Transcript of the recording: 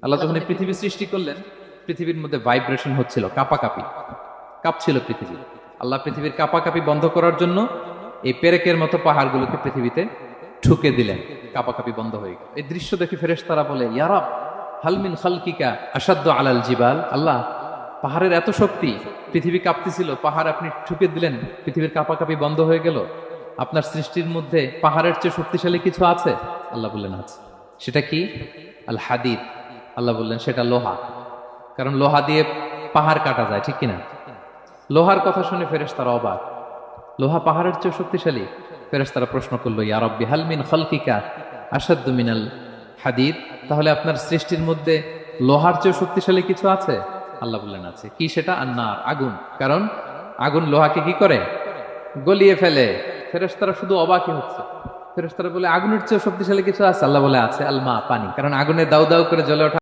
আল্লাহ যখন এই পৃথিবী সৃষ্টি করলেন, পৃথিবীর মধ্যে ভাইব্রেশন হচ্ছিল, কাঁপাকাঁপি, কাঁপছিল পৃথিবী। আল্লাহ পৃথিবীর কাঁপাকাঁপি বন্ধ করার জন্য এই পেরেকের মতো পাহাড়গুলোকে পৃথিবীতে ঠুকে দিলেন, কাঁপাকাঁপি বন্ধ হয়ে গেল। এই দৃশ্য দেখে ফেরেশতারা বলে, ইয়া রাব, হালমিন খালকিকা আসাদ্দু আলাল জিবাল। আল্লাহ, পাহাড়ের এত শক্তি, পৃথিবী কাঁপতেছিল, পাহাড় আপনি ঠুকে দিলেন, পৃথিবীর কাঁপাকাঁপি বন্ধ হয়ে গেল। আপনার সৃষ্টির মধ্যে পাহাড়ের চেয়ে শক্তিশালী কিছু আছে? আল্লাহ বললেন আছে। সেটা কি? আল হাদিদ। আল্লাহ বললেন সেটা লোহা। কারণ লোহা দিয়ে পাহাড় কাটা যায়, ঠিক কিনা? লোহার কথা শুনে ফেরেশতারা অবাক। লোহা পাহাড়ের চেয়ে শক্তিশালী? ফেরেশতারা প্রশ্ন করলো, ইয়া রাব্বি হাল মিন খালকিকা আশাদ্দু মিনাল হাদিদ। তাহলে আপনার সৃষ্টির মধ্যে লোহার চেয়ে শক্তিশালী কিছু আছে? আল্লাহ বললেন আছে। কি সেটা? আন্নার, আগুন। কারণ আগুন লোহাকে কি করে? গলিয়ে ফেলে। ফেরেশতারা শুধু অবাকই হচ্ছে। ফেরেশতারা বলে, আগুনের চেয়ে শক্তিশালী কিছু আছে? আল্লাহ বলে আছে, আল মা, পানি। কারণ আগুনে দাউ দাউ করে জ্বলে ওঠা